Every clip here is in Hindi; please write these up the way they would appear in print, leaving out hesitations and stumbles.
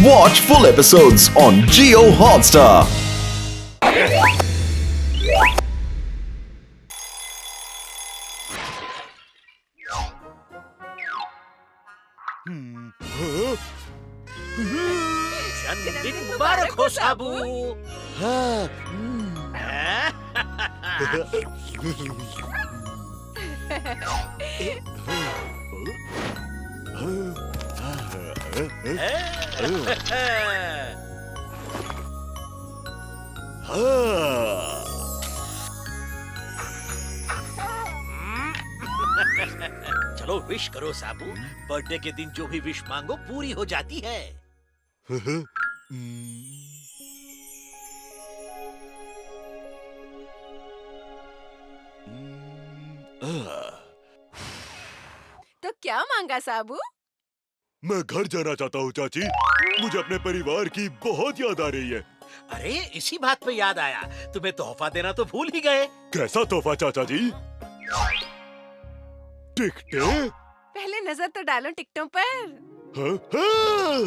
Watch full episodes on Jio Hotstar. जन्मदिन मुबारक हो साबू। चलो विश करो साबू। बर्थडे के दिन जो भी विश मांगो पूरी हो जाती है। तो क्या मांगा साबू? मैं घर जाना चाहता हूँ चाची। मुझे अपने परिवार की बहुत याद आ रही है। अरे इसी बात पे याद आया, तुम्हें तोहफा देना तो भूल ही गए। कैसा तोहफा चाचा जी? टिकटें? पहले नजर तो डालो टिकटों पर। हाँ, हाँ।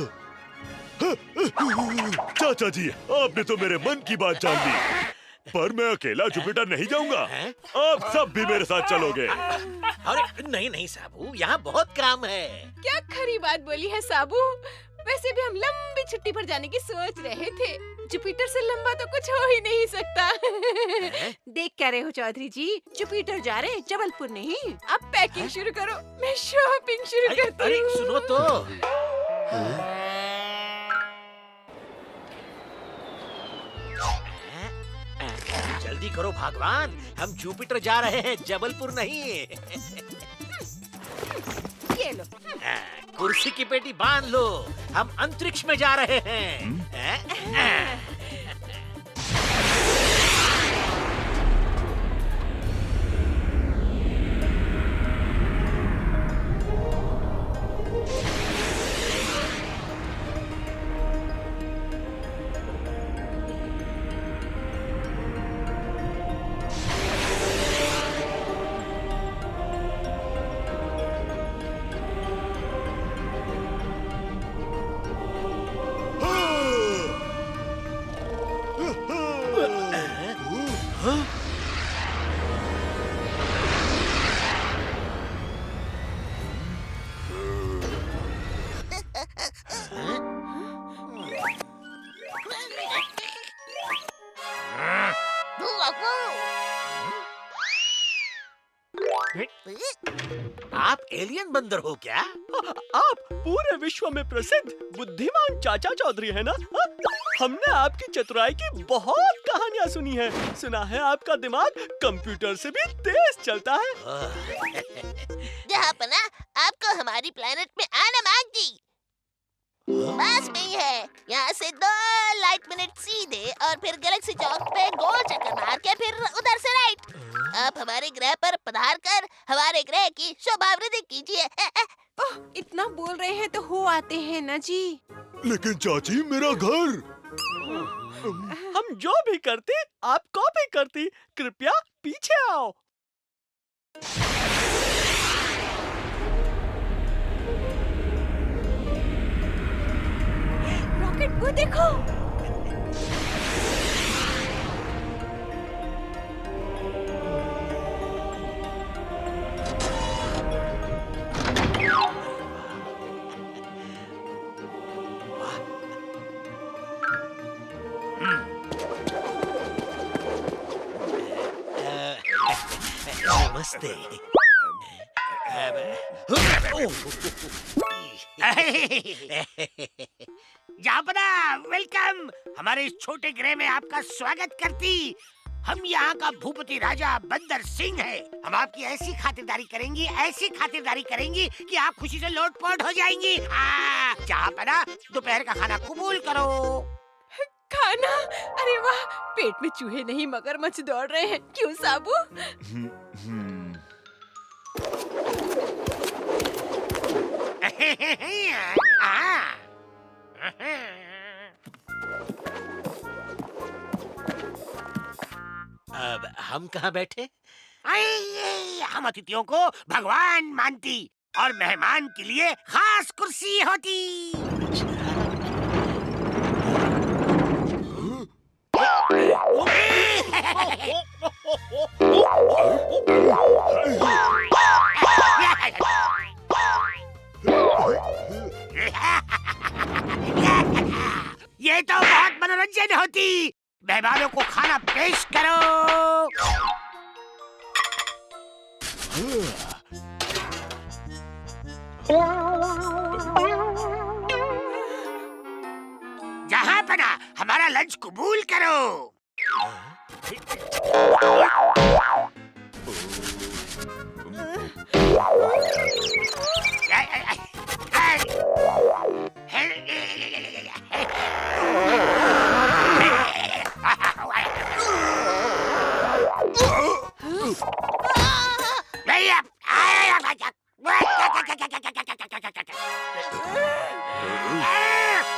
चाचा जी, आपने तो मेरे मन की बात जान ली। पर मैं अकेला जुपिटर नहीं जाऊंगा। हैं? आप सब भी मेरे साथ चलोगे। अरे नहीं नहीं साबू, यहाँ बहुत काम है। क्या खरी बात बोली है साबू। वैसे भी हम लंबी छुट्टी पर जाने की सोच रहे थे। जुपिटर से लंबा तो कुछ हो ही नहीं सकता। देख क्या रहे हो चौधरी जी, जुपिटर जा रहे हैं, जबलपुर नहीं। अब पैकिंग शुरू करो, मैं शॉपिंग शुरू करती अरे हूँ। सुनो तो। जल्दी करो भगवान, हम जुपिटर जा रहे हैं, जबलपुर नहीं। ये लो। कुर्सी की पेटी बांध लो, हम अंतरिक्ष में जा रहे हैं। आप एलियन बंदर हो क्या? आप पूरे विश्व में प्रसिद्ध बुद्धिमान चाचा चौधरी है ना? हाँ? हमने आपकी चतुराई की बहुत कहानियां सुनी है। सुना है आपका दिमाग कंप्यूटर से भी तेज चलता है। जहाँपना आपको हमारी प्लेनेट में आना मांगती। पास में ही है। यहाँ से 2 लाइट मिनट सीधे और फिर गैलेक्सी चौक पे गोल चक्कर मार के फिर उधर से राइट। आप हमारे ग्रह पर पधार कर हमारे ग्रह की शोभा वृद्धि कीजिए। ओह, इतना बोल रहे हैं तो हो आते हैं ना जी। लेकिन चाची, मेरा घर। हम जो भी करते आप कॉपी करती। कृपया पीछे आओ। रॉकेट वो देखो। नमस्ते। जापना, वेलकम। हमारे इस छोटे ग्रह में आपका स्वागत करती। हम यहाँ का भूपति राजा बंदर सिंह है। हम आपकी ऐसी खातिरदारी करेंगी कि आप खुशी से लोटपोट हो जाएंगी। जापना, दोपहर का खाना कबूल करो। खाना? अरे वाह, पेट में चूहे नहीं मगरमच्छ दौड़ रहे हैं। क्यों साबू? अब हम कहाँ बैठे? हम अतिथियों को भगवान मानती और मेहमान के लिए खास कुर्सी होती। ये तो बहुत मनोरंजन होती। मेहमानों को खाना पेश करो। जहाँ पना हमारा लंच कबूल करो।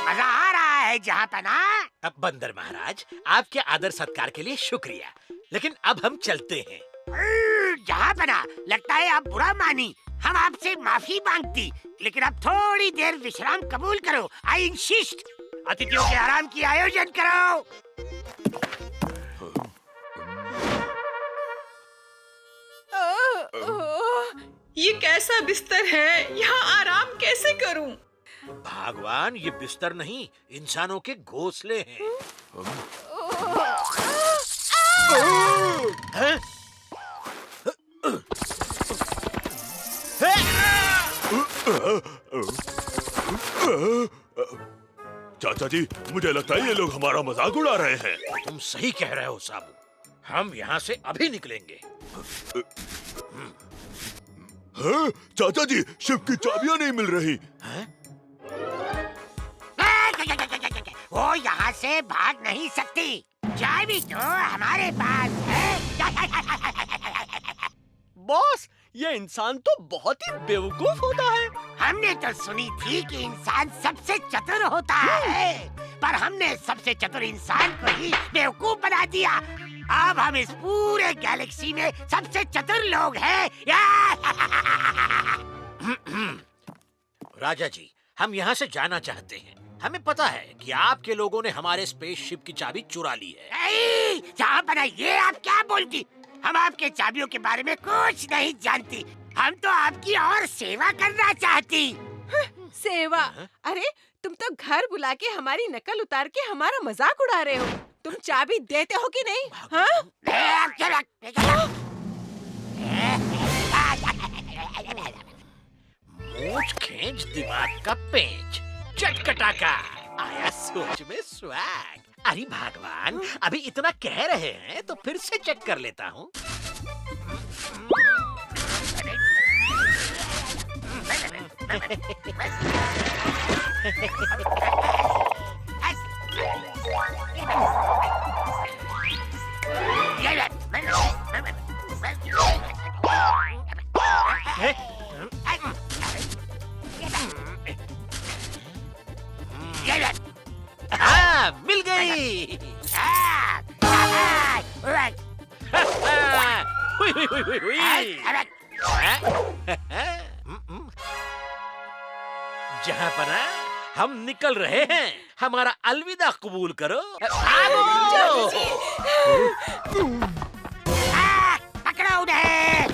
मजा आ रहा है जहाँ पना। अब बंदर महाराज, आपके आदर सत्कार के लिए शुक्रिया, लेकिन अब हम चलते हैं। जहाँ पना, लगता है आप बुरा मानी। हम आपसे माफी मांगती, लेकिन अब थोड़ी देर विश्राम कबूल करो। I insist. अतिथियों के आराम की आयोजन करो। ये कैसा बिस्तर है, यहाँ आराम कैसे करूं? भगवान, ये बिस्तर नहीं, इंसानों के घोंसले हैं। हैं? चाचा जी, मुझे लगता है ये लोग हमारा मजाक उड़ा रहे हैं। तुम सही कह रहे हो साबू, हम यहाँ से अभी निकलेंगे। हाँ? चाचा जी, शिप की चाबियां नहीं मिल रही। वो यहाँ से भाग नहीं सकती। चाबी तो हमारे पास है। बॉस, ये इंसान तो बहुत ही बेवकूफ होता है। हमने तो सुनी थी कि इंसान सबसे चतुर होता है, पर हमने सबसे चतुर इंसान को ही बेवकूफ बना दिया। अब हम इस पूरे गैलेक्सी में सबसे चतुर लोग हैं। राजा जी, हम यहाँ से जाना चाहते हैं। हमें पता है कि आपके लोगों ने हमारे स्पेसशिप की चाबी चुरा ली है। जहाँ बना, ये आप क्या बोलती? हम आपके चाबियों के बारे में कुछ नहीं जानती। हम तो आपकी और सेवा करना चाहती। सेवा? अरे तुम तो घर बुला के हमारी नकल उतार के हमारा मजाक उड़ा रहे हो। तुम चाबी देते हो कि नहीं? हाँ? मूंछ खींच दिमाग का पेंच, चटकटा का आया सोच में स्वैग। अरे भगवान, अभी इतना कह रहे हैं तो फिर से चेक कर लेता हूँ। हाँ, मिल गई। हुई, हुई, हुई, हुई, हुई। जहाँ पना, हम निकल रहे हैं। हमारा अलविदा कबूल करो। भागो! पकड़ो उन्हें।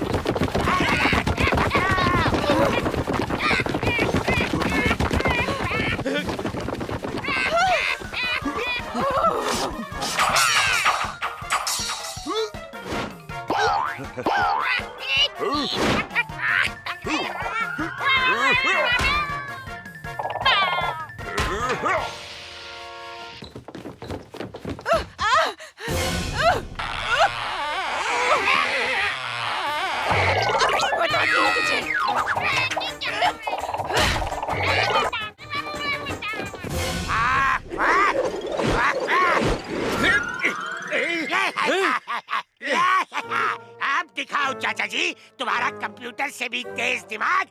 अब दिखाओ चाचा जी, तुम्हारा कंप्यूटर से भी तेज दिमाग।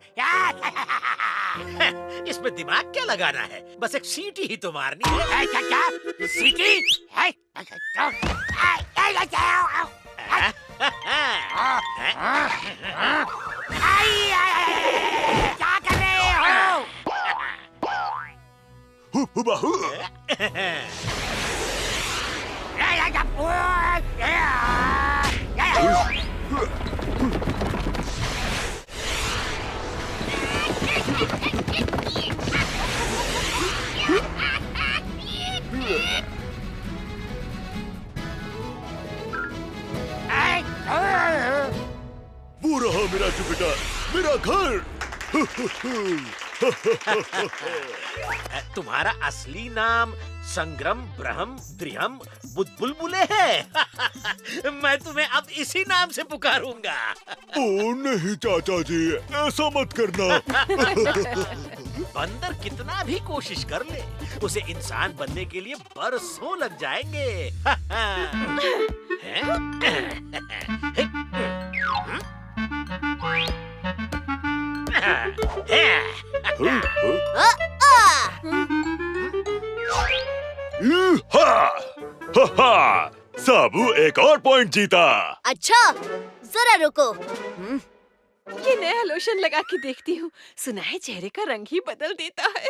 इसमें दिमाग क्या लगाना है? बस एक सीटी ही तो मारनी है। क्या सीटी है? क्या कर रहे हो? हुबाहू। जाएगा मेरा घर। तुम्हारा असली नाम संग्रम ब्रह्म द्रिहम बुलबुले है। मैं तुम्हें अब इसी नाम से पुकारूंगा। ओ नहीं चाचा जी, ऐसा मत करना। बंदर कितना भी कोशिश कर ले, उसे इंसान बनने के लिए बरसों लग जाएंगे। साबू एक और पॉइंट जीता। अच्छा जरा रुको। ये नया लोशन लगा के देखती हूँ, सुना है चेहरे का रंग ही बदल देता है।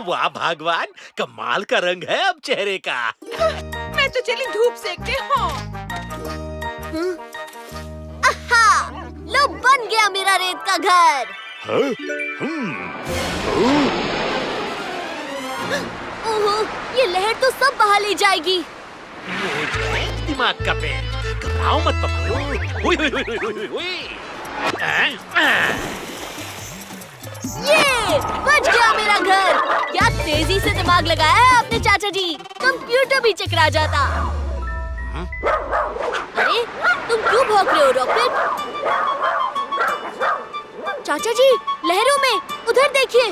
वाह भगवान, कमाल का रंग है अब चेहरे का। मैं तो चली धूप सेकते हूँ। लो बन गया मेरा रेत का घर। ओहो, ये लहर तो सब बहा ले जाएगी। दिमाग का पेंच, घबराओ मत पप्पू। हुई हुई हुई हुई हुई। ये बच गया मेरा घर। क्या तेजी से दिमाग लगाया है आपने चाचा जी, कंप्यूटर भी चकरा जाता। अरे तुम क्यों भौंक रहे हो रॉकेट? चाचा जी लहरों में उधर देखिए।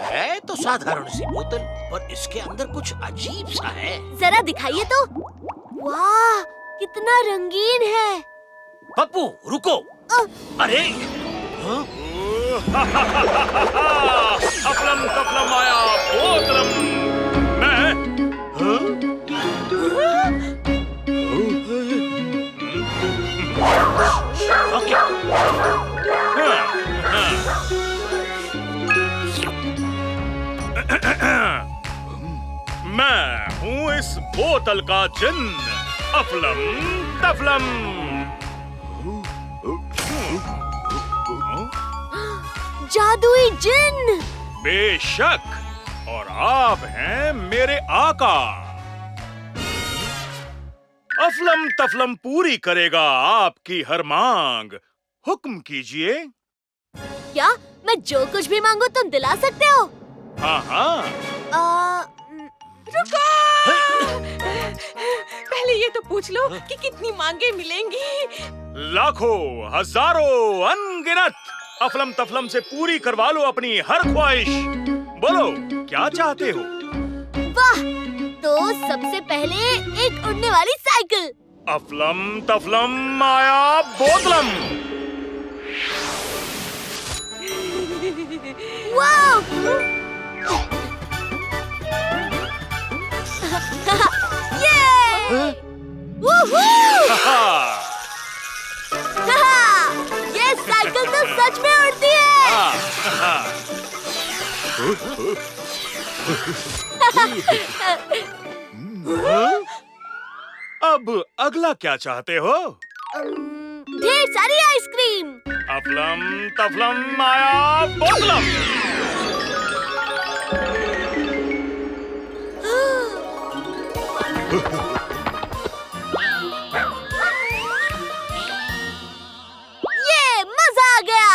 है तो साधारण सी बोतल, पर इसके अंदर कुछ अजीब सा है। जरा दिखाइए तो। वाह कितना रंगीन है। पप्पू रुको। अरे अफलम तफलम आया बोतलम। मैं हूँ इस बोतल का जिन्न, अफलम तफलम। जादुई जिन्न। बेशक, और आप हैं मेरे आका। अफलम तफलम पूरी करेगा आपकी हर मांग। हुक्म कीजिए। क्या मैं जो कुछ भी मांगू तुम दिला सकते हो? हाँ हाँ। रुको! पहले ये तो पूछ लो कि कितनी मांगे मिलेंगी। लाखों हजारों अनगिनत अफलम तफलम से पूरी करवा लो अपनी हर ख्वाहिश। बोलो क्या चाहते हो? वाह, तो सबसे पहले एक उड़ने वाली साइकिल। अफलम तफलम आया बोतलम। वाह! ये! वूहू! ये साइकिल तो सच में उड़ती है। अब अगला क्या चाहते हो? ढेर सारी आइसक्रीम। अफलम तफलम आया बोतलम। ये मजा आ गया।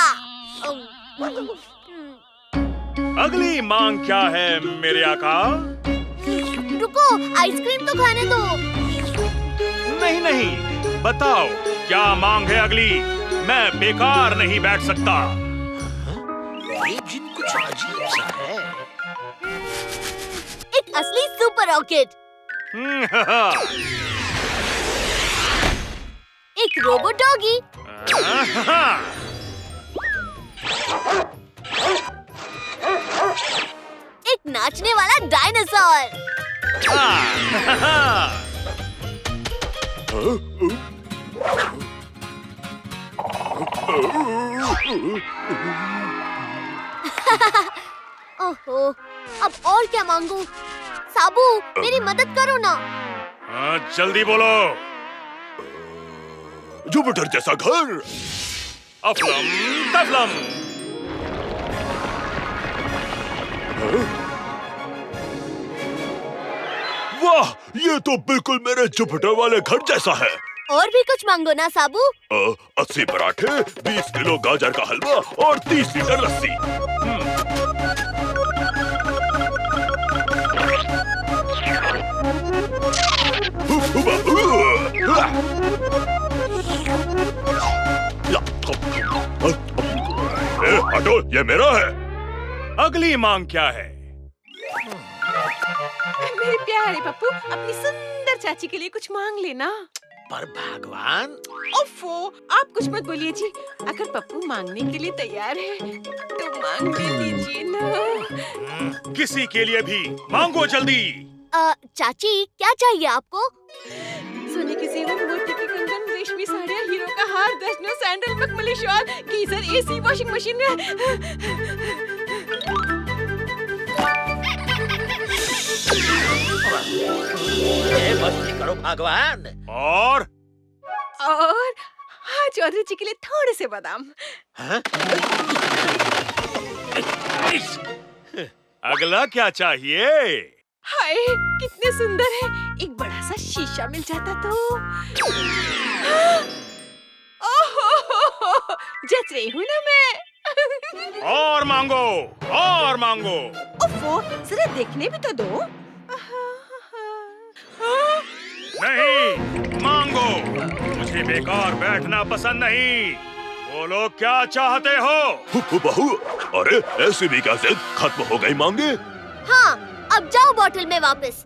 अगली मांग क्या है मेरे आका? रुको, आइसक्रीम तो खाने दो। नहीं नहीं, बताओ क्या मांग है अगली? मैं बेकार नहीं बैठ सकता। ये जिन कुछ अजीब सा है। एक असली सुपर रॉकेट। एक रोबोट डॉगी। एक नाचने वाला डायनासोर। ओहो, अब और क्या मांगू? साबू, मेरी मदद करो ना। हाँ, जल्दी बोलो। जुपिटर जैसा घर। अफलम तफलम। वाह, ये तो बिल्कुल मेरे जुपिटर वाले घर जैसा है। और भी कुछ मांगो ना साबू। 80 पराठे, 20 किलो गाजर का हलवा और 30 लीटर लस्सी। हटो, ये मेरा है। अगली मांग क्या है? मेरे प्यारे पप्पू, अपनी सुंदर चाची के लिए कुछ मांग लेना। पर भगवान, ओफो, आप कुछ मत बोलिए जी। अगर पप्पू मांगने के लिए तैयार है तो मांग लीजिए ना। किसी के लिए भी मांगो जल्दी। चाची, क्या चाहिए आपको? सोने की जेवर, मोती की कंगन, रेशमी साड़ियाँ, हीरो का हार, दर्जनों सैंडल, मखमली shawl, geyser, AC, washing machine. मस्ती करो भगवान। और हाँ, चौधरी जी के लिए थोड़े से बादाम। हाँ? अगला क्या चाहिए? हाय, कितने सुंदर है। एक बड़ा सा शीशा मिल जाता तो। ओहो, जच रही हूँ ना मैं। और मांगो, और मांगो। ओफो, जरा देखने भी तो दो। नहीं, मांगो। मुझे बेकार बैठना पसंद नहीं। बोलो क्या चाहते हो? बहू, अरे ऐसी भी क्या जिद खत्म हो गई मांगे? हाँ, अब जाओ बॉटल में वापस।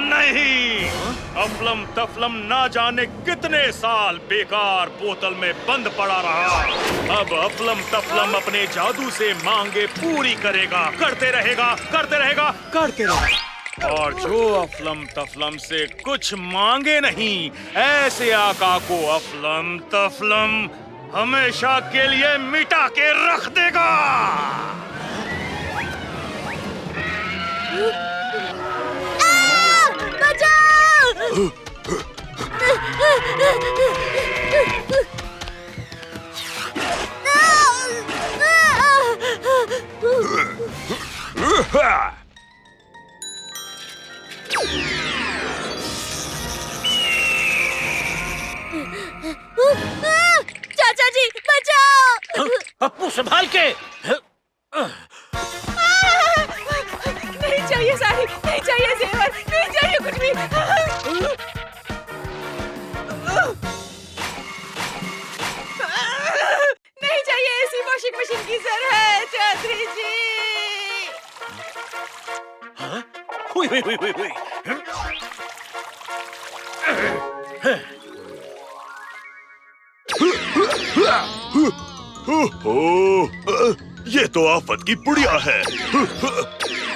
नहीं, अफलम तफलम ना जाने कितने साल बेकार बोतल में बंद पड़ा रहा। अब अफलम तफलम अपने जादू से मांगे पूरी करेगा, करते रहेगा, करते रहेगा, करते रहेगा। और जो अफलम तफलम से कुछ मांगे नहीं, ऐसे आका को अफलम तफलम हमेशा के लिए मिटा के रख देगा। बचाओ! चाचा जी, बचाओ! पप्पू संभाल के। नहीं चाहिए साड़ी, नहीं चाहिए जेवर, नहीं चाहिए कुछ भी। नहीं चाहिए एसी, वॉशिंग मशीन की जरूरत, चौधरी जी। हाँ? हुई हुई हुई हुई हुई। ये तो आफत की पुड़िया है।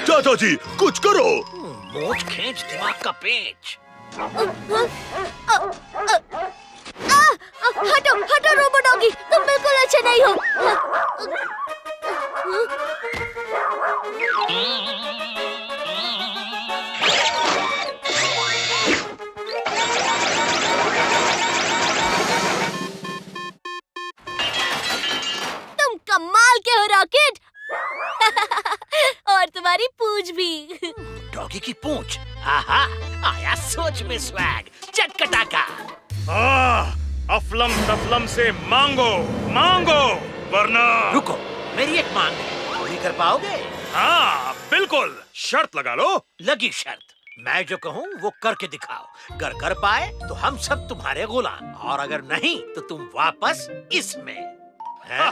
चाचा जी, कुछ करो। मोच खींच दिमाग का पेच। हटो, हटो रोबो डॉगी, तुम बिल्कुल अच्छे नहीं हो। तुम कमाल के हो रॉकेट। और तुम्हारी पूंछ भी। डॉगी की पूंछ। आहा, आया सोच में स्वैग, चटकटा का। अफलम तफलम से मांगो, मांगो, वरना। रुको, मेरी एक मांग है, पूरी कर पाओगे? हाँ, बिल्कुल। शर्त लगा लो। लगी शर्त। मैं जो कहूँ वो करके दिखाओ। अगर कर पाए तो हम सब तुम्हारे गुलाम, और अगर नहीं तो तुम वापस इसमें। हैं?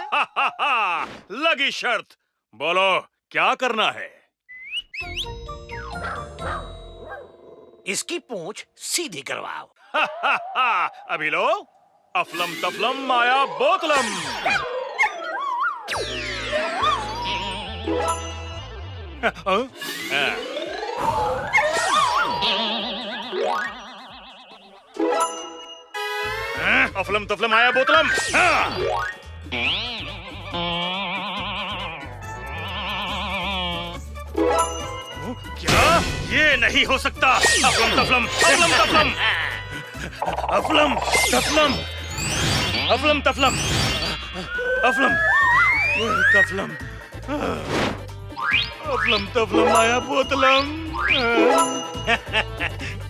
लगी शर्त। बोलो क्या करना है? इसकी पूंछ सीधी करवाओ। अभी लो, अफलम तफलम माया बोतलम। अफलम तफलम आया बोतलम। क्या? ये नहीं हो सकता। अफलम तफलम, अफलम तफलम, अफलम तफलम, अफलम तफलम, अफलम तफलम, अफलम तफलम माया बोतलम।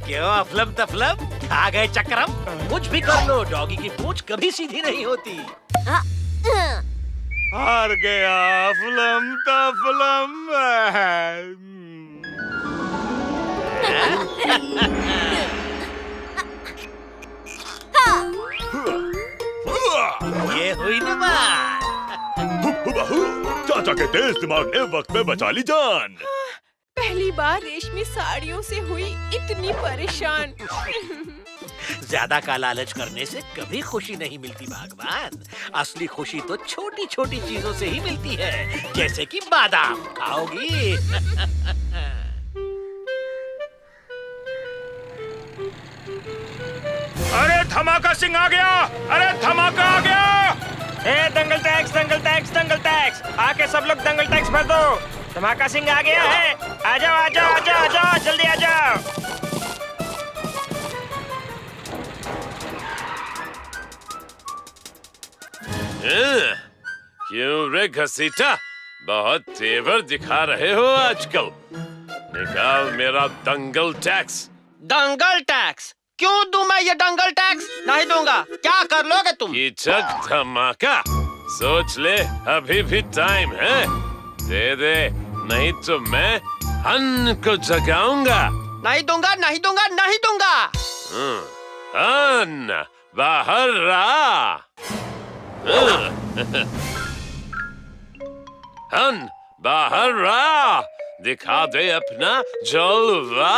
क्यों अफलम तफलम? आ गए चक्रम? कुछ भी कर लो, डॉगी की पूंछ कभी सीधी नहीं होती। हार गया अफलम तफलम। ये हुई ना बात। चाचा के तेज दिमाग ने वक्त में बचा ली जान। पहली बार रेशमी साड़ियों से हुई इतनी परेशान। ज्यादा का लालच करने से कभी खुशी नहीं मिलती भगवान। असली खुशी तो छोटी छोटी चीजों से ही मिलती है, जैसे कि बादाम खाओगी। अरे धमाका सिंह आ गया! अरे धमाका आ गया! ए दंगल टैक्स, दंगल टैक्स, दंगल टैक्स, आके सब लोग दंगल टैक्स भर दो। धमाका सिंह आ गया है। आ जाओ, आ जाओ, आ जाओ, आ जाओ, जल्दी आ जाओ। क्यों रे घसीटा, बहुत तेवर दिखा रहे हो आजकल। निकाल मेरा दंगल टैक्स। दंगल टैक्स? क्यों दूं मैं ये दंगल टैक्स? नहीं दूंगा। क्या कर लोगे तुम? कीचक धमाका, सोच ले, अभी भी टाइम है। दे दे, नहीं तो मैं हन को जगाऊंगा। नहीं दूंगा, नहीं दूंगा, नहीं दूंगा। हन बाहर आ। हन बाहर आ, दिखा दे अपना जलवा।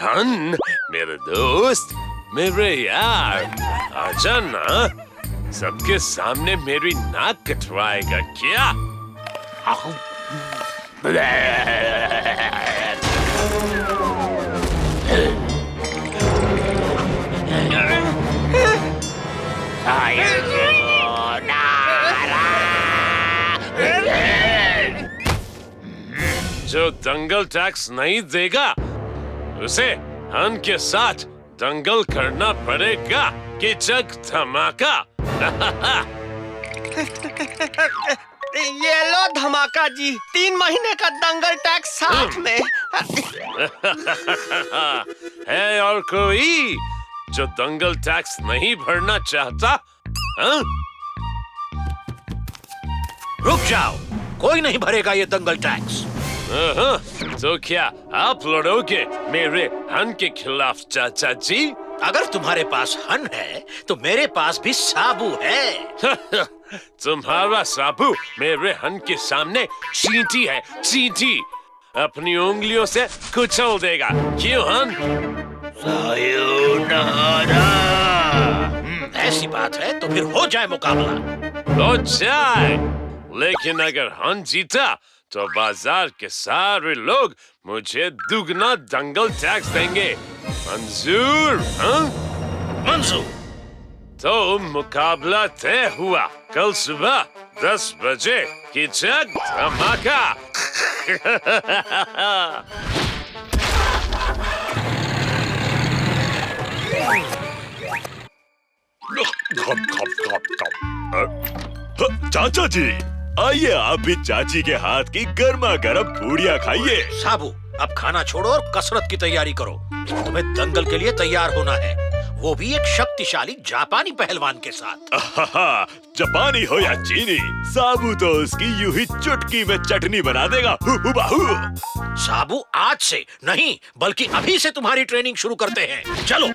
हन मेरे दोस्त, मेरे यार, आजा ना। सबके सामने मेरी नाक कटवाएगा क्या? जो दंगल टैक्स नहीं देगा उसे हन के साथ दंगल करना पड़ेगा। कीचक धमाका। ये लो धमाका जी, 3 महीने का दंगल टैक्स साथ में। है और कोई जो दंगल टैक्स नहीं भरना चाहता? हाँ? रुक जाओ, कोई नहीं भरेगा ये दंगल टैक्स। तो क्या आप लड़ोगे मेरे हन के खिलाफ चाचा जी? अगर तुम्हारे पास हन है तो मेरे पास भी साबू है। तुम्हारा साबू मेरे हन के सामने चींटी है, चींटी। अपनी उंगलियों से कुचल देगा। क्यों हन? ऐसी बात है तो फिर हो जाए मुकाबला। हो जाए, लेकिन अगर हन जीता तो बाजार के सारे लोग मुझे दुगना दंगल टैक्स देंगे। मंजूर? हाँ? मंजूर। तो मुकाबला तय हुआ। कल सुबह 10 बजे कीचक धमाका। चाचा जी, आइए आप भी चाची के हाथ की गर्मा गर्म पूड़ियाँ खाइए। साबू, अब खाना छोड़ो और कसरत की तैयारी करो। तुम्हें दंगल के लिए तैयार होना है, वो भी एक शक्तिशाली जापानी पहलवान के साथ। जापानी हो या चीनी, साबू तो उसकी यूं ही चुटकी में चटनी बना देगा। साबू, आज से नहीं बल्कि अभी से तुम्हारी ट्रेनिंग शुरू करते हैं। चलो।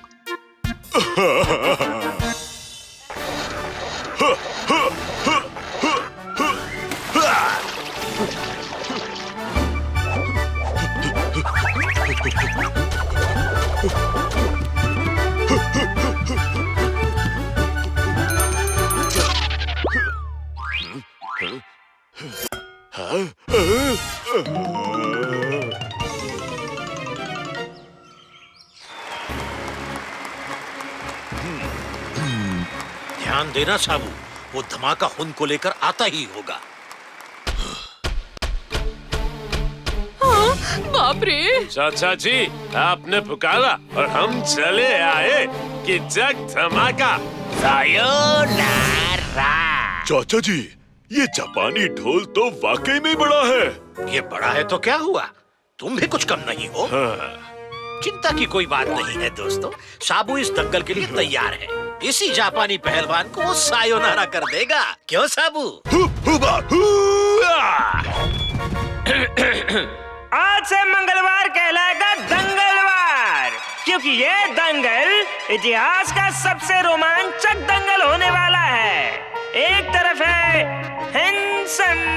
ध्यान देना साबू, वो धमाका हुन को लेकर आता ही होगा। हाँ, बाप रे। चाचा जी आपने पुकारा और हम चले आए कि जग धमाका। सायोनारा। चाचा जी, ये जापानी ढोल तो वाकई में बड़ा है। ये बड़ा है तो क्या हुआ, तुम भी कुछ कम नहीं हो। चिंता की कोई बात नहीं है दोस्तों, साबू इस दंगल के लिए तैयार है। इसी जापानी पहलवान को वो सायोनारा कर देगा, क्यों साबू? आज से मंगलवार कहलाएगा दंगलवार, क्योंकि ये दंगल इतिहास का सबसे रोमांचक दंगल होने वाला है। एक तरफ है हैंडसम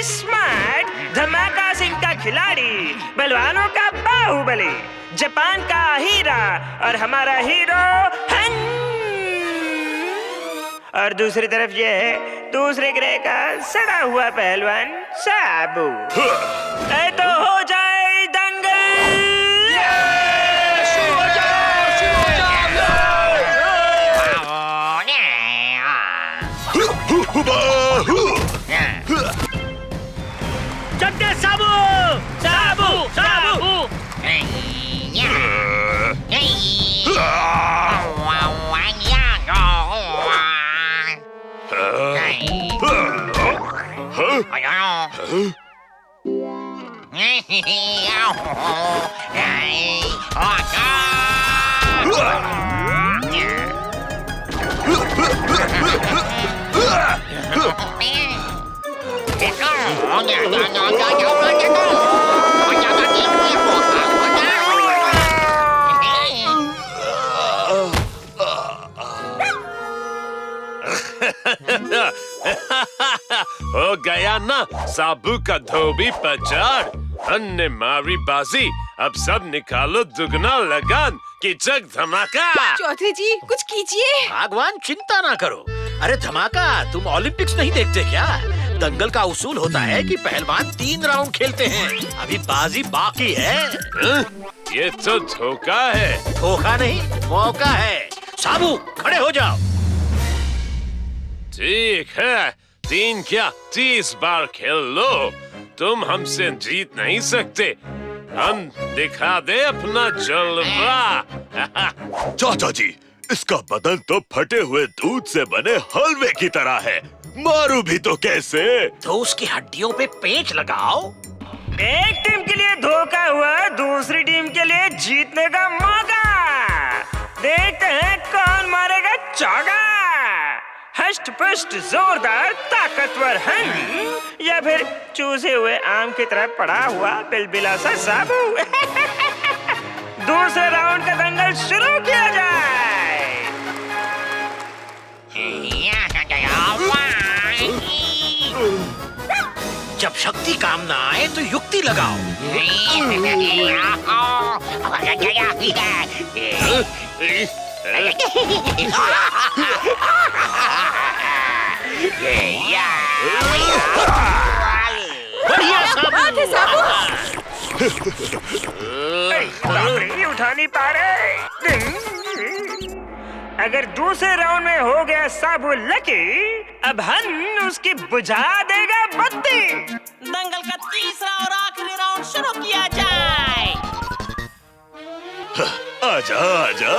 स्मार्ट धमाका सिंह का खिलाड़ी, पहलवानों का बाहुबली, जापान का हीरा और हमारा हीरो हन। और दूसरी तरफ ये है दूसरे ग्रह का सड़ा हुआ पहलवान साबू। ऐ तो हो जाए दंगल। चक्के साबू साबू साबू। हो गया ना साबू का धोबी पचाड़। अन्य मारी बाजी, अब सब निकालो दुगना लगान कि जग धमाका। चौधरी जी कुछ कीजिए। भगवान चिंता ना करो। अरे धमाका, तुम ओलंपिक्स नहीं देखते क्या? दंगल का उसूल होता है कि पहलवान 3 राउंड खेलते हैं। अभी बाजी बाकी है। ये तो धोखा है। धोखा नहीं, मौका है। साबू खड़े हो जाओ। ठीक है, 3 क्या 30 बार खेल लो, तुम हमसे जीत नहीं सकते। हम दिखा दे अपना जलवा। चाचा जी, इसका बदन तो फटे हुए दूध से बने हलवे की तरह है, मारू भी तो कैसे? तो उसकी हड्डियों पे पेंच लगाओ। एक टीम के लिए धोखा हुआ, दूसरी टीम के लिए जीतने का मौका। देखते हैं कौन मारेगा चौका। हष्ट पुष्ट जोरदार ताकतवर हन या फिर चूसे हुए आम की तरह पड़ा हुआ बिलबिला सा साबू। दूसरे राउंड का दंगल शुरू किया जाए। जब शक्ति काम ना आए तो युक्ति लगाओ। बात है साबू। उठा नहीं पा रहे। अगर दूसरे राउंड में हो गया साबू लकी, अब हन उसकी बुझा देगा बत्ती। दंगल का तीसरा और आखिरी राउंड शुरू किया जाए। आजा आजा।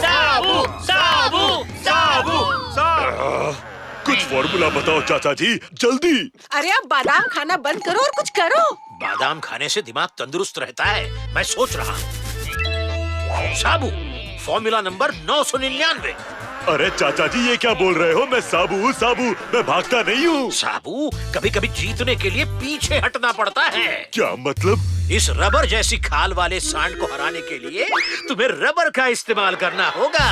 साबू साबू साबू साबू। कुछ फॉर्मूला बताओ चाचा जी, जल्दी। अरे आप बादाम खाना बंद करो और कुछ करो। बादाम खाने से दिमाग तंदुरुस्त रहता है, मैं सोच रहा हूँ। साबू, फॉर्मूला नंबर 999। अरे चाचा जी ये क्या बोल रहे हो? मैं साबू हूँ, साबू, मैं भागता नहीं हूँ। साबू, कभी कभी जीतने के लिए पीछे हटना पड़ता है। क्या मतलब? इस रबर जैसी खाल वाले सांड को हराने के लिए तुम्हें रबर का इस्तेमाल करना होगा।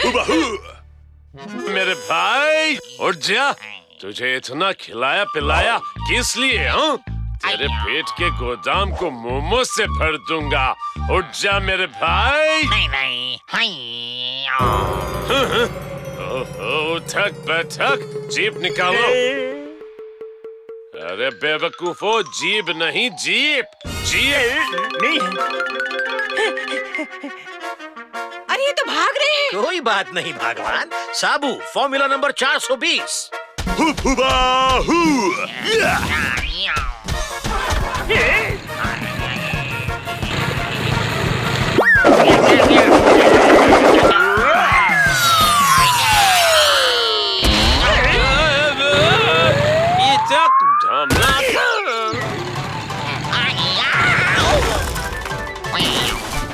हुबहू। मेरे भाई उठ जा, तुझे इतना खिलाया पिलाया किस लिए? हाँ, तेरे पेट के गोदाम को मोमो से भर दूंगा। उठ जा मेरे भाई। नहीं नहीं, ओहो, थक बैठक, जीप निकालो। अरे बेवकूफो, जीप नहीं जीप, जीप नहीं। अरे ये तो भाग रहे हैं। कोई बात नहीं भगवान। साबू, फॉर्मूला नंबर 420। हुबहू।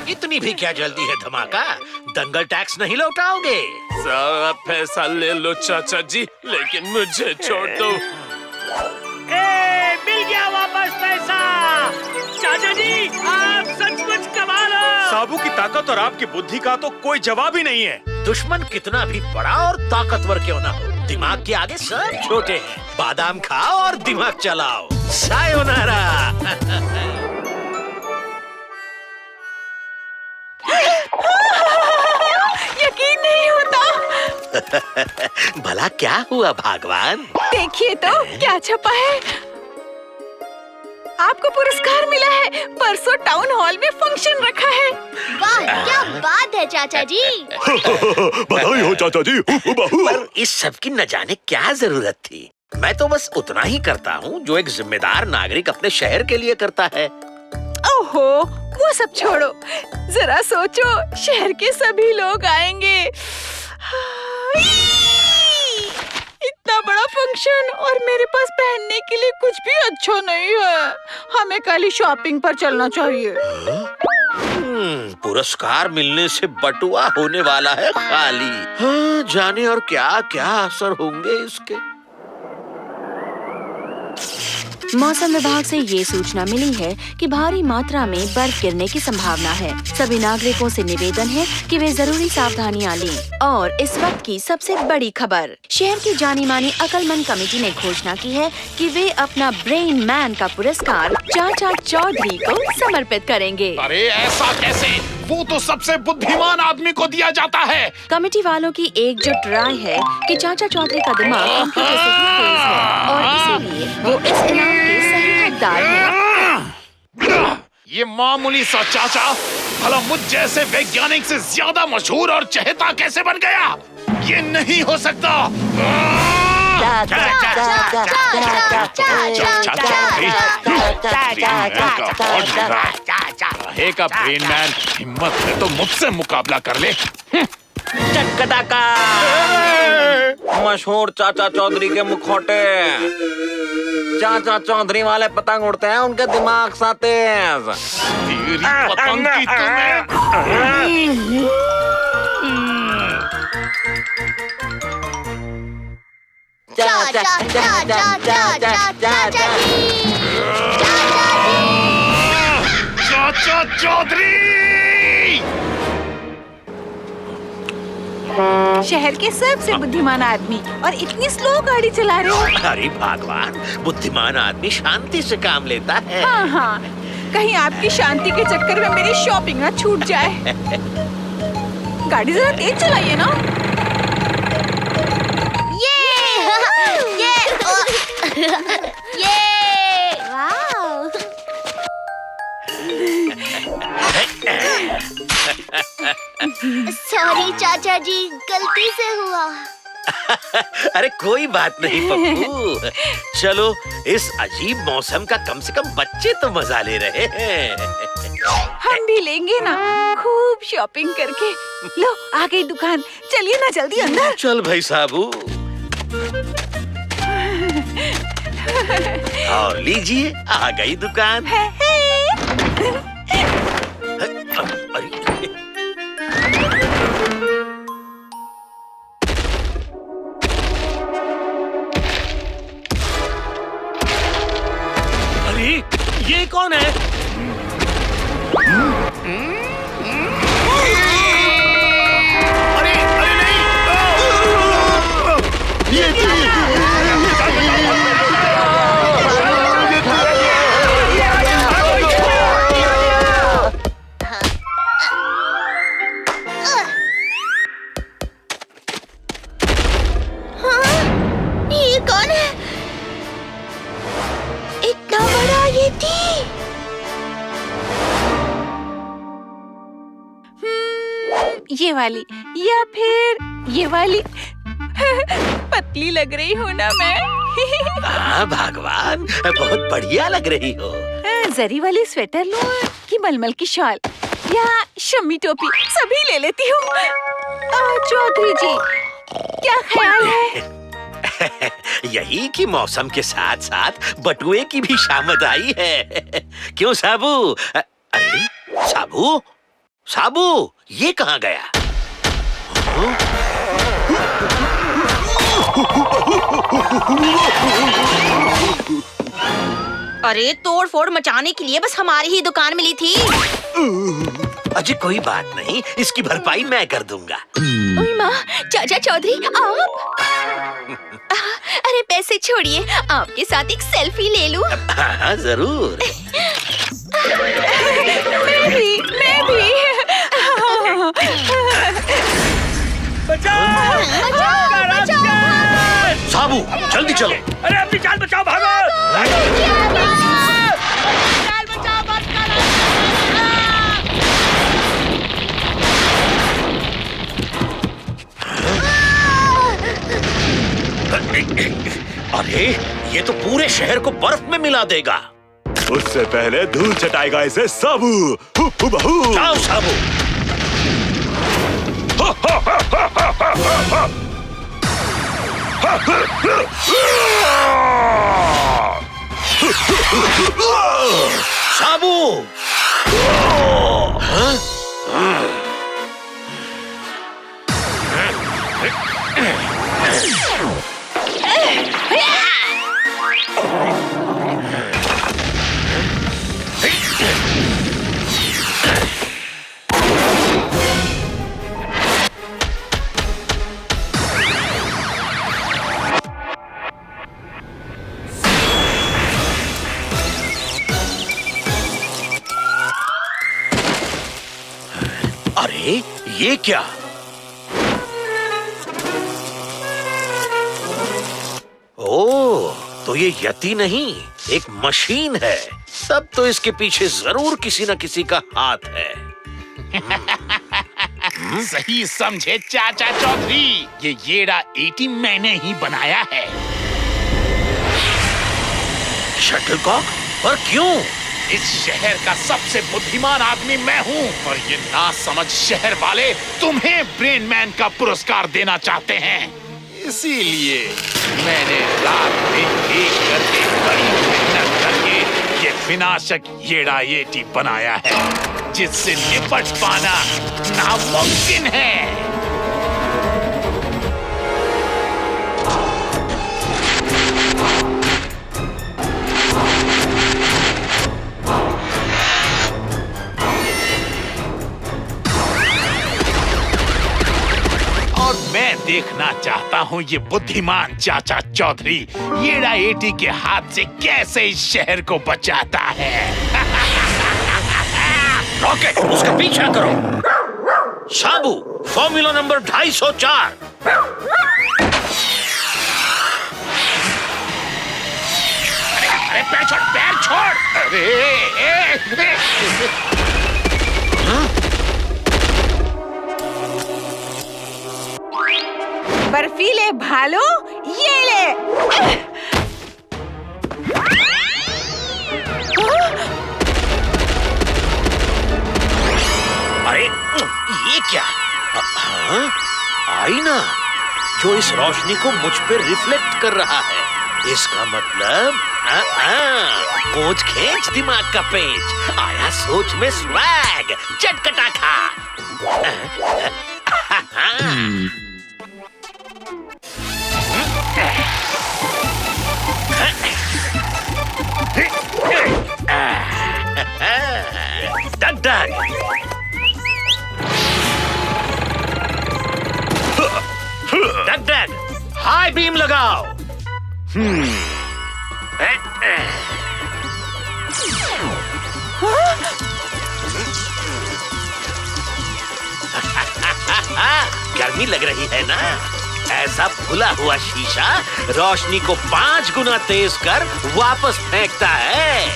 इतनी भी क्या जल्दी है धमाका? दंगल टैक्स नहीं लौटाओगे? सारा पैसा ले लो चाचा जी, लेकिन मुझे छोड़ दो। मिल गया वापस पैसा। चाचा जी, आप सचमुच कमाल हो। साबू की ताकत और आपकी बुद्धि का तो कोई जवाब ही नहीं है। दुश्मन कितना भी बड़ा और ताकतवर क्यों ना हो, दिमाग के आगे सब छोटे हैं। बादाम खाओ और दिमाग चलाओ। सायोनारा। यकीन नहीं होता। भला क्या हुआ भगवान? देखिए तो क्या छपा है। आपको पुरस्कार मिला है। परसों टाउन हॉल में फंक्शन रखा है। वाह, क्या बात है चाचा जी। बधाई हो चाचा जी। हुबहू। पर इस सब की न जाने क्या जरूरत थी। मैं तो बस उतना ही करता हूँ जो एक जिम्मेदार नागरिक अपने शहर के लिए करता है। ओहो, वो सब छोड़ो, जरा सोचो, शहर के सभी लोग आएंगे। इतना बड़ा फंक्शन और मेरे पास पहनने के लिए कुछ भी अच्छा नहीं है। हमें कल ही शॉपिंग पर चलना चाहिए। पुरस्कार मिलने से बटुआ होने वाला है खाली। हाँ, जाने और क्या क्या असर होंगे इसके। मौसम विभाग से ये सूचना मिली है कि भारी मात्रा में बर्फ गिरने की संभावना है। सभी नागरिकों से निवेदन है कि वे जरूरी सावधानियां लें। और इस वक्त की सबसे बड़ी खबर, शहर की जानी मानी अकलमंद कमेटी ने घोषणा की है कि वे अपना ब्रेन मैन का पुरस्कार चाचा चौधरी को समर्पित करेंगे। अरे ऐसा कैसे? वो तो सबसे बुद्धिमान आदमी को दिया जाता है। कमेटी वालों की एकजुट राय है कि चाचा चौधरी का दिमाग कंप्यूटर से भी तेज है और इसीलिए वो इस इनाम के सही हकदार हैं। ये मामूली सा चाचा भला मुझ जैसे वैज्ञानिक से ज्यादा मशहूर और चहेता कैसे बन गया? ये नहीं हो सकता। का ब्रेन मैन हिम्मत है तो मुझसे मुकाबला कर ले। चटकटाका मशहूर चाचा चौधरी के मुखौटे। चाचा चौधरी वाले पतंग उड़ते हैं, उनके दिमाग सा तेज। तेरी पतंग की तुम्हें। चाचा चौधरी शहर के सबसे बुद्धिमान आदमी और इतनी स्लो गाड़ी चला रहे हो। अरे भगवान, बुद्धिमान आदमी शांति से काम लेता है। हाँ हाँ, कहीं आपकी शांति के चक्कर में मेरी शॉपिंग ना छूट जाए। गाड़ी जरा तेज चलाइए ना। सॉरी चाचा जी, गलती से हुआ। अरे कोई बात नहीं पप्पू। चलो, इस अजीब मौसम का कम से कम बच्चे तो मजा ले रहे हैं। हम भी लेंगे ना, खूब शॉपिंग करके। लो, आ गई दुकान, चलिए ना जल्दी अंदर। चल भाई साबू। और लीजिए, आ गई दुकान। अरे ये कौन है? अरे अरे नहीं। ये वाली या फिर ये वाली? पतली लग रही हूँ ना मैं? हाँ भगवान, बहुत बढ़िया लग रही हो। जरी वाली स्वेटर लूं कि मलमल की शॉल या शम्मी टोपी, सभी ले लेती हूँ। चौधरी जी, क्या ख्याल है? यही कि मौसम के साथ साथ बटुए की भी शामत आई है। क्यों साबू? अरे साबू, साबू ये कहाँ गया? अरे तोड़ फोड़ मचाने के लिए बस हमारी ही दुकान मिली थी। अजी कोई बात नहीं, इसकी भरपाई मैं कर दूंगा। ओए माँ, चाचा चौधरी आप? अरे पैसे छोड़िए, आपके साथ एक सेल्फी ले लूं। हाँ जरूर। मैं भी। साबू जल्दी चलो। अरे अपनी जान बचाओ, भागो। अरे ये तो पूरे शहर को बर्फ में मिला देगा। उससे पहले धूल चटाएगा इसे साबू। जाओ साबू। साबू। अरे ये क्या? ओह, तो ये यति नहीं, एक मशीन है। तब तो इसके पीछे जरूर किसी न किसी का हाथ है। सही समझे चाचा चौधरी, ये येड़ा 80 मैंने ही बनाया है। शटलकॉक? पर क्यों? इस शहर का सबसे बुद्धिमान आदमी मैं हूँ और ये नासमझ शहर वाले तुम्हें ब्रेन मैन का पुरस्कार देना चाहते हैं। इसीलिए मैंने रात दिन एक करके बड़ी मेहनत करके ये विनाशक येड़ा येटी बनाया है, जिससे निपट पाना नामुमकिन है। मैं देखना चाहता हूँ ये बुद्धिमान चाचा चौधरी येड़ा एटी के हाथ से कैसे इस शहर को बचाता है। रॉकेट, उसका पीछा करो। साबू, फॉर्मूला नंबर 254। अरे पैर छोड़, पैर छोड़। बर्फीले भालू, ये ले। अरे ये क्या? आईना जो इस रोशनी को मुझ पर रिफ्लेक्ट कर रहा है। इसका मतलब खोज खींच दिमाग का पेच। आया सोच में स्वैग, चटकटा खा। डग डग, डग डग, हाई बीम लगाओ। गर्मी लग रही है ना? ऐसा फुला हुआ शीशा रोशनी को 5 गुना तेज कर वापस फेंकता है।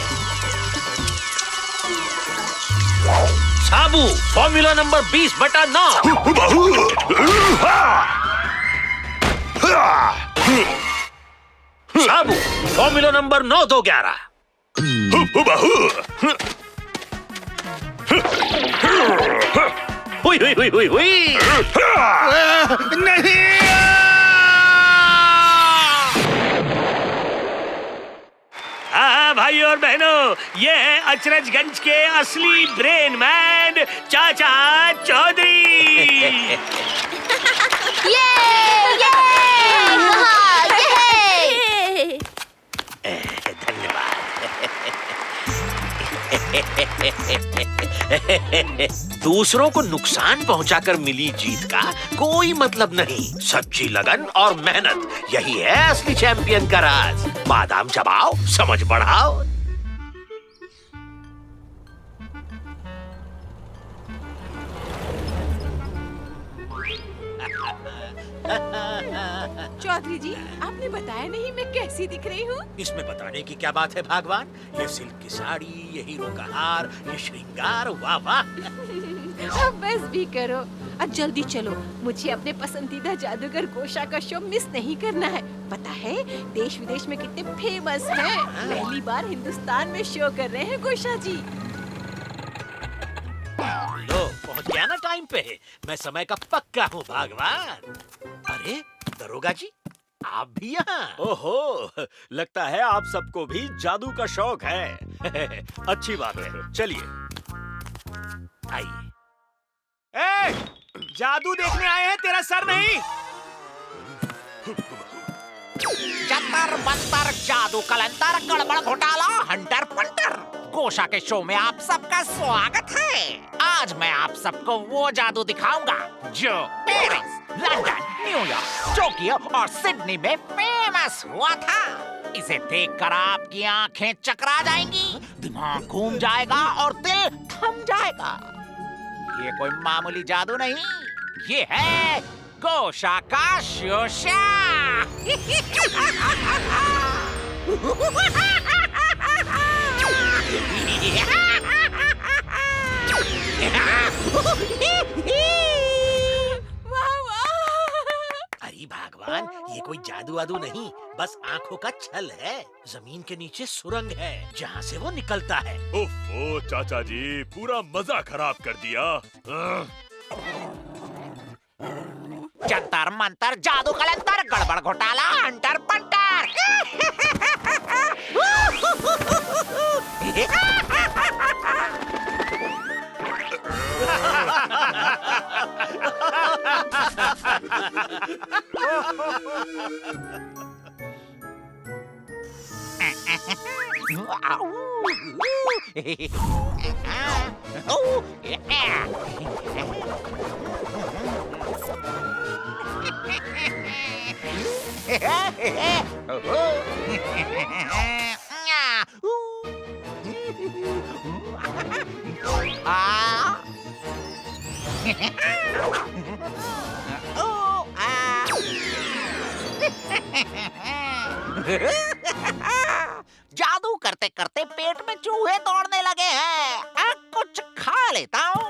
साबू फॉर्मूला नंबर 20/9। साबू फॉर्मूला नंबर 9-2-11। हुई हुई हुई हुई हुई। नहीं। हाँ भाई और बहनों, ये है अचरजगंज के असली ब्रेन मैन चाचा चौधरी। दूसरों को नुकसान पहुंचाकर मिली जीत का कोई मतलब नहीं। सच्ची लगन और मेहनत, यही है असली चैंपियन का राज। बादाम चबाओ, समझ बढ़ाओ। चौधरी जी, आपने बताया नहीं मैं कैसी दिख रही हूँ? इसमें बताने की क्या बात है भगवान। ये सिल्क की साड़ी, ये हीरो का हार, ये श्रृंगार, वाह वाह। अब बस भी करो और जल्दी चलो। मुझे अपने पसंदीदा जादूगर गोशा का शो मिस नहीं करना है। पता है देश विदेश में कितने फेमस हैं। पहली बार हिंदुस्तान में शो कर रहे हैं गोशा जी। लो पहुंच गया ना टाइम पे। मैं समय का पक्का हूँ भगवान। अरे दरोगा जी, आप भी यहाँ? ओहो, लगता है आप सबको भी जादू का शौक है। अच्छी बात है, चलिए आइए। ए, जादू देखने आए हैं, तेरा सर नहीं। जंतर मंतर जादू कलंतर गड़बड़ घोटाला हंटर पंटर गोशा के शो में आप सबका स्वागत है। आज मैं आप सबको वो जादू दिखाऊंगा जो पेरिस, लंदन, न्यूयॉर्क, टोक्यो और सिडनी में फेमस हुआ था। इसे देखकर आपकी आंखें चकरा जाएंगी, दिमाग घूम जाएगा और दिल थम जाएगा। ये कोई मामूली जादू नहीं, ये है गोशा का शोशा। अरे भगवान, ये कोई जादू वादू नहीं, बस आंखों का छल है। जमीन के नीचे सुरंग है जहाँ से वो निकलता है। ओफो चाचा जी, पूरा मजा खराब कर दिया। जंतर मंतर जादू कलंतर गड़बड़ घोटाला हंटर पंटर। जादू करते करते पेट में चूहे दौड़ने लगे हैं। अब कुछ खा लेता हूँ।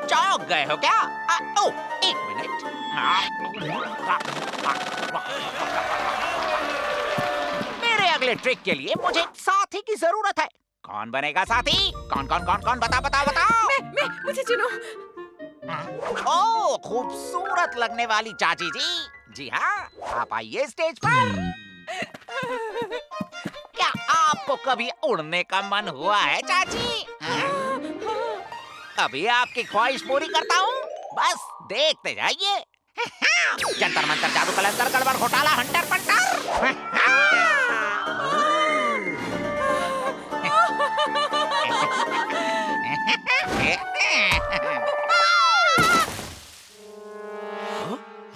चौंक गए हो क्या? ओ, एक मिनट। मेरे अगले ट्रिक के लिए मुझे एक साथी की जरूरत है। कौन बनेगा साथी? कौन कौन कौन कौन बताओ बताओ बताओ। मैं मुझे चुनो। ओ, खूबसूरत लगने वाली चाची जी। जी हाँ, आप आइए स्टेज पर। क्या आपको कभी उड़ने का मन हुआ है चाची? अभी आपकी ख्वाहिश पूरी करता हूँ, बस देखते जाइए। जंतर मंतर जादू कलंतर गड़बड़ घोटाला हंटर पंटर।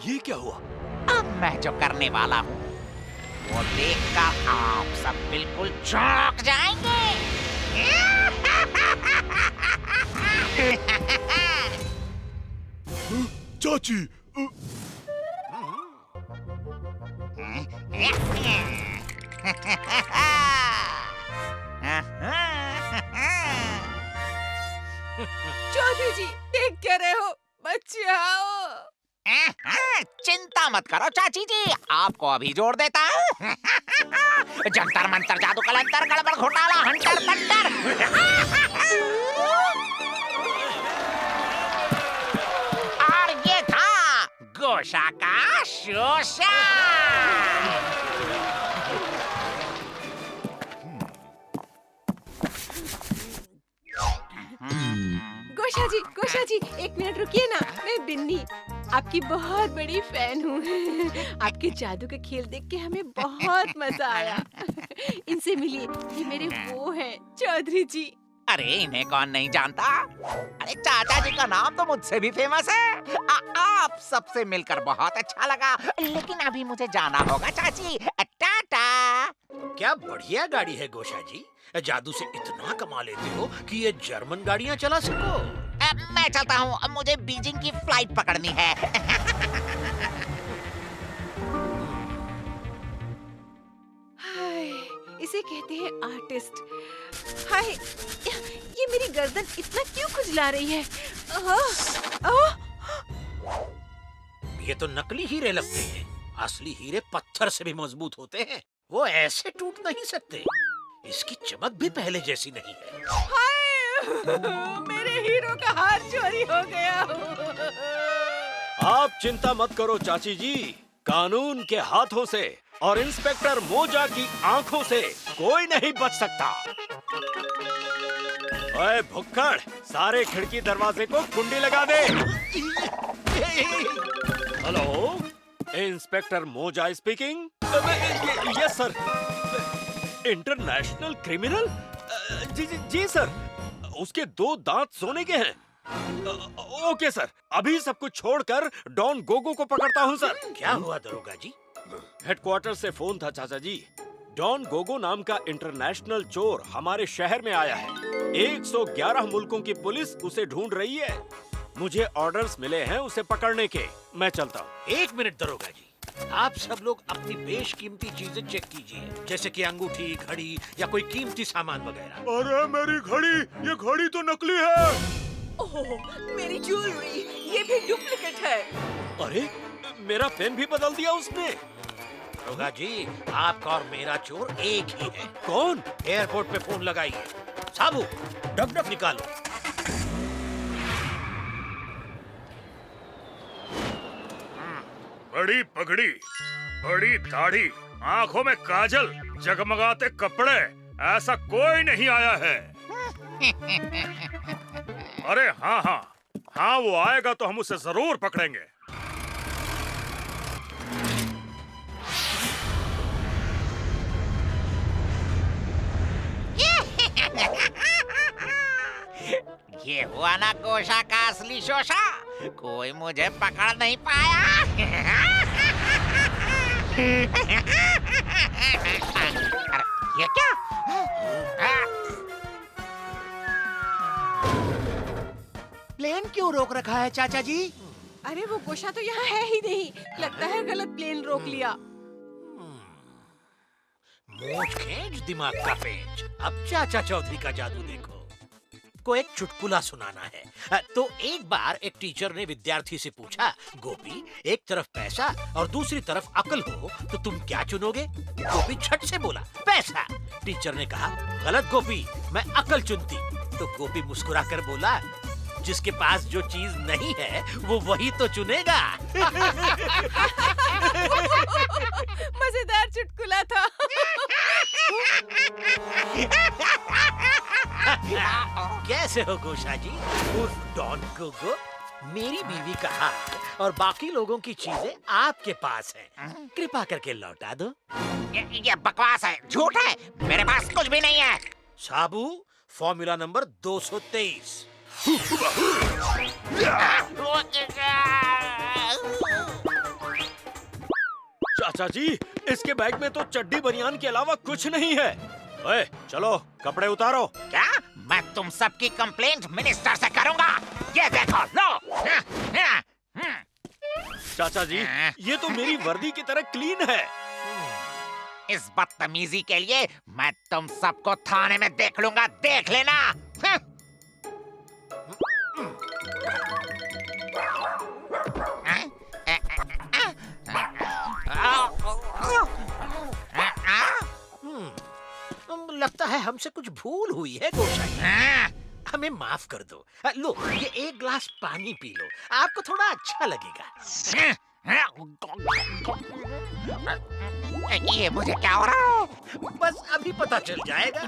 ये क्या हुआ? अब मैं जो करने वाला हूँ वो देखकर आप सब बिल्कुल चौंक जाएंगे। चाची, चौधरी जी देख क्या रहे हो? बचाओ। चिंता मत करो चाची जी, आपको अभी जोड़ देता हूँ। जंतर मंतर जादू कलंतर गड़बड़ घोटाला हंटर पंटर। और ये था गोशा का शोषा। गोशा जी 1 मिनट रुकिए ना। मैं बिन्नी आपकी बहुत बड़ी फैन हूँ। आपके जादू के खेल देख के हमें बहुत मजा आया। इनसे मिलिए, ये मेरे वो हैं चौधरी जी। अरे इन्हें कौन नहीं जानता? अरे चाचा जी का नाम तो मुझसे भी फेमस है। आप सबसे मिलकर बहुत अच्छा लगा, लेकिन अभी मुझे जाना होगा चाची। टाटा। क्या बढ़िया गाड़ी है गोशा जी, जादू से इतना कमा लेते हो कि ये जर्मन गाड़ियाँ चला सको। मैं चलता हूँ, मुझे बीजिंग की फ्लाइट पकड़नी है। हाय, इसे कहते हैं आर्टिस्ट। हाय, ये मेरी गर्दन इतना क्यों खुजला रही है? ये तो नकली हीरे लगते हैं, असली हीरे पत्थर से भी मजबूत होते हैं, वो ऐसे टूट नहीं सकते। इसकी चमक भी पहले जैसी नहीं है। हाय, मेरे हीरो का हार चोरी हो गया। आप चिंता मत करो चाची जी, कानून के हाथों से और इंस्पेक्टर मोजा की आंखों से कोई नहीं बच सकता। ओए भुक्कड़, सारे खिड़की दरवाजे को कुंडी लगा दे। हेलो, इंस्पेक्टर मोजा speaking. Yes sir. International criminal? जी सर, उसके 2 दांत सोने के हैं। ओके सर, अभी सब कुछ छोड़कर डॉन गोगो को पकड़ता हूँ सर। क्या हुआ दरोगा जी? हेडक्वार्टर से फोन था चाचा जी। डॉन गोगो नाम का इंटरनेशनल चोर हमारे शहर में आया है। 111 मुल्कों की पुलिस उसे ढूंढ रही है। मुझे ऑर्डर्स मिले हैं उसे पकड़ने के। मैं चलता हूँ। 1 मिनट दरोगा जी, आप सब लोग अपनी बेशकीमती चीजें चेक कीजिए, जैसे कि अंगूठी, घड़ी या कोई कीमती सामान वगैरह। अरे मेरी घड़ी, ये घड़ी तो नकली है। ओह, मेरी ज्वेलरी, ये भी डुप्लीकेट है। अरे, मेरा पेन भी बदल दिया उसने। दरोगा जी, आपका और मेरा चोर एक ही है। कौन? एयरपोर्ट पे फोन लगाइए। साबू, डग निकालो। बड़ी पगड़ी, बड़ी दाढ़ी, आंखों में काजल, जगमगाते कपड़े, ऐसा कोई नहीं आया है। अरे हाँ, वो आएगा तो हम उसे जरूर पकड़ेंगे। ये हुआ ना गोशा का असली शोषा, कोई मुझे पकड़ नहीं पाया। अरे ये क्या? प्लेन क्यों रोक रखा है चाचा जी? अरे वो गोशा तो यहाँ है ही नहीं, लगता है गलत प्लेन रोक लिया। मोच खींच दिमाग का पेच। अब चाचा चौधरी का जादू देखो। को एक चुटकुला सुनाना है। तो एक बार एक टीचर ने विद्यार्थी से पूछा, गोपी, एक तरफ पैसा और दूसरी तरफ अकल हो तो तुम क्या चुनोगे? गोपी झट से बोला, पैसा। टीचर ने कहा, गलत गोपी, मैं अकल चुनती। तो गोपी मुस्कुरा कर बोला, जिसके पास जो चीज नहीं है वो वही तो चुनेगा। मजेदार चुटकुला था। कैसे हो गोशा जी? उर्फ डॉन गोगो। मेरी बीवी का हाथ और बाकी लोगों की चीजें आपके पास हैं। कृपा करके लौटा दो। ये बकवास है, झूठ है, मेरे पास कुछ भी नहीं है। साबू, फॉर्मूला नंबर 223। चाचा जी, इसके बैग में तो चड्डी बनियान के अलावा कुछ नहीं है। ओए, चलो कपड़े उतारो। क्या? मैं तुम सबकी कंप्लेंट मिनिस्टर से करूंगा। ये देखो, लो। चाचा जी, ये तो मेरी वर्दी की तरह क्लीन है। इस बदतमीजी के लिए मैं तुम सबको थाने में देख लूंगा, देख लेना। लगता है हमसे कुछ भूल हुई है गोसाई। हमें माफ कर दो। लो, ये एक गिलास पानी पी लो, आपको थोड़ा अच्छा लगेगा। ये मुझे क्या हो रहा है? बस अभी पता चल जाएगा।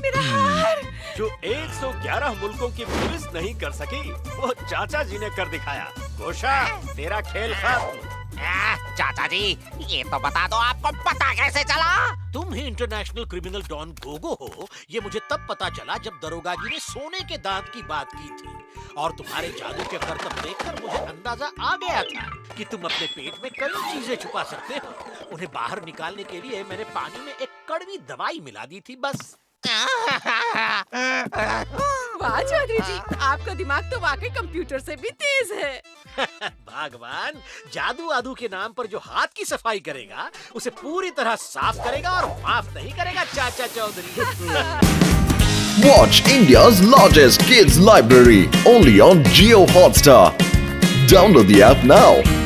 मेरा हार। जो 111 मुल्कों की पुलिस नहीं कर सकी, वो चाचा जी ने कर दिखाया। गोशा, तेरा खेल खत्म। चाचा जी, ये तो बता दो, आपको पता कैसे चला? तुम ही इंटरनेशनल क्रिमिनल डॉन गोगो हो, ये मुझे तब पता चला जब दरोगा जी ने सोने के दांत की बात की थी। और तुम्हारे जादू के करतब देखकर मुझे अंदाजा आ गया था कि तुम अपने पेट में कई चीजें छुपा सकते हो। उन्हें बाहर निकालने के लिए मैंने पानी में एक कड़वी दवाई मिला दी थी, बस। वाह चौधरी जी, आपका दिमाग तो वाकई कंप्यूटर से भी तेज है। भगवान, जादू आदू के नाम पर जो हाथ की सफाई करेगा, उसे पूरी तरह साफ करेगा और माफ नहीं करेगा चाचा Chaudhary. Watch India's largest kids library only on Jio Hotstar. Download the app now.